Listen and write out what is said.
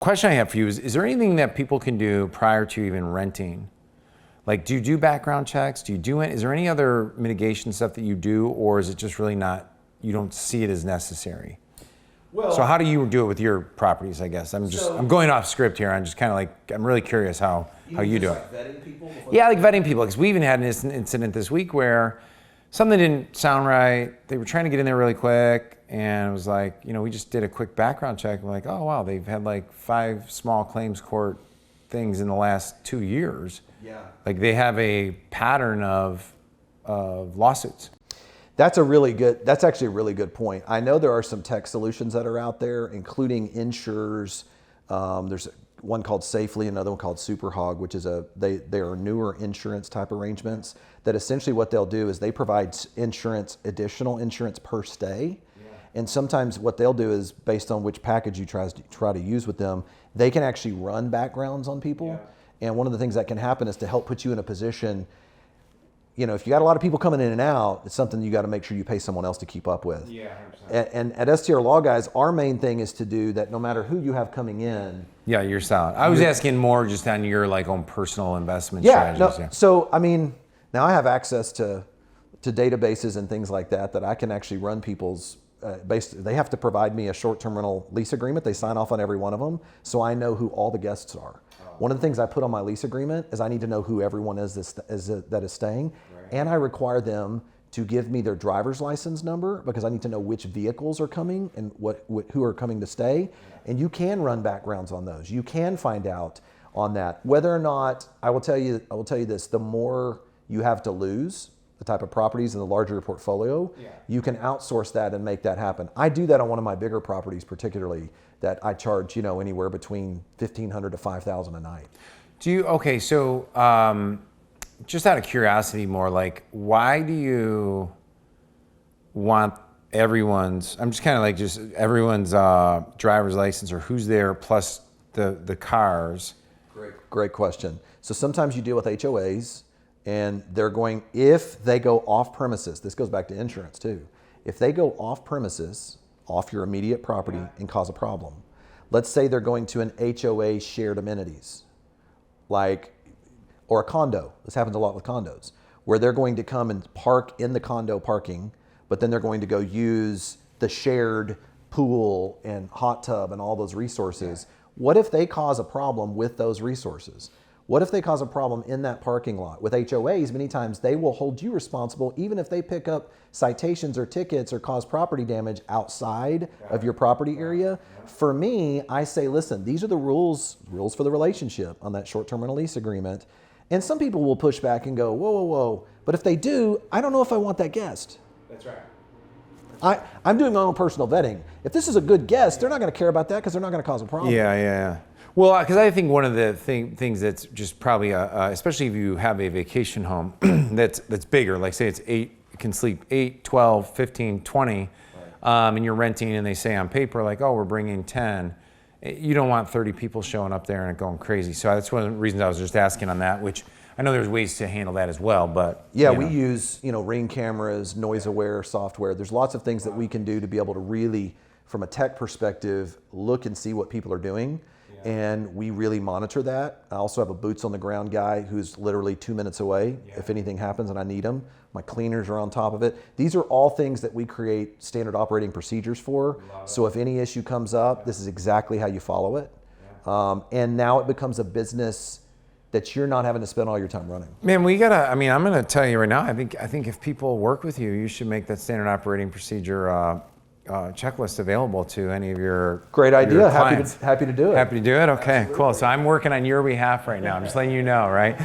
Question I have for you is there anything that people can do prior to even renting? Like, do you do background checks? Do you do it? Is there any other mitigation stuff that you do, or is it just really not, you don't see it as necessary? Well, so how do you do it with your properties, I guess? I'm going off script here. I'm just kind of like, I'm really curious how you do it. Like vetting people? Yeah, like vetting people, because we even had an incident this week where something didn't sound right. They were trying to get in there really quick, and it was like, we just did a quick background check. We're like, oh wow, they've had like 5 small claims court things in the last 2 years. Yeah. Like they have a pattern of lawsuits. That's actually a really good point. I know there are some tech solutions that are out there, including insurers. There's one called Safely, another one called SuperHog, which is they are newer insurance type arrangements that essentially what they'll do is they provide additional insurance per stay. Yeah. And sometimes what they'll do is based on which package you try to use with them, they can actually run backgrounds on people. Yeah. And one of the things that can happen is to help put you in a position, if you got a lot of people coming in and out, it's something you got to make sure you pay someone else to keep up with. Yeah, 100%. And at STR Law Guys, our main thing is to do that no matter who you have coming in. Yeah, you're solid. I was asking more just on your own personal investment strategies. Yeah. So, now I have access to databases and things like that I can actually run people's, they have to provide me a short-term rental lease agreement. They sign off on every one of them, so I know who all the guests are. One of the things I put on my lease agreement is I need to know who everyone is that is staying, right. And I require them to give me their driver's license number because I need to know which vehicles are coming and who are coming to stay. Yeah. And you can run backgrounds on those. You can find out on that whether or not. I will tell you this: the more you have to lose, the type of properties and the larger your portfolio, yeah. You can outsource that and make that happen. I do that on one of my bigger properties, particularly that I charge, anywhere between $1,500 to $5,000 a night. So just out of curiosity, more like, why do you want everyone's driver's license or who's there plus the cars? Great question. So sometimes you deal with HOAs. And if they go off premises, this goes back to insurance too. If they go off premises, off your immediate property, yeah. And cause a problem. Let's say they're going to an HOA shared amenities, or a condo. This happens a lot with condos, where they're going to come and park in the condo parking, but then they're going to go use the shared pool and hot tub and all those resources. Yeah. What if they cause a problem with those resources? What if they cause a problem in that parking lot? With HOAs, many times they will hold you responsible even if they pick up citations or tickets or cause property damage outside of your property area. For me, I say, listen, these are the rules for the relationship on that short-term rental lease agreement. And some people will push back and go, whoa. But if they do, I don't know if I want that guest. That's right. I'm doing my own personal vetting. If this is a good guest, they're not going to care about that because they're not going to cause a problem. Yeah. Well, because I think one of the things that's just probably, especially if you have a vacation home that's bigger, like say it's 8, you can sleep 8, 12, 15, 20, right. And you're renting and they say on paper like, oh, we're bringing 10. You don't want 30 people showing up there and going crazy. So that's one of the reasons I was just asking on that, which I know there's ways to handle that as well, but. Yeah, we use, Ring cameras, noise aware software. There's lots of things that we can do to be able to really, from a tech perspective, look and see what people are doing. And we really monitor that. I also have a boots on the ground guy who's literally 2 minutes away. Yeah. If anything happens and I need him, my cleaners are on top of it. These are all things that we create standard operating procedures for. So if any issue comes up, this is exactly how you follow it. Yeah. And now it becomes a business that you're not having to spend all your time running. Man, I'm going to tell you right now, I think if people work with you, you should make that standard operating procedure checklist available to any of your Great idea. Your clients. Happy to do it. Happy to do it? Okay, Absolutely. Cool. So I'm working on your behalf right now. I'm just letting you know, right?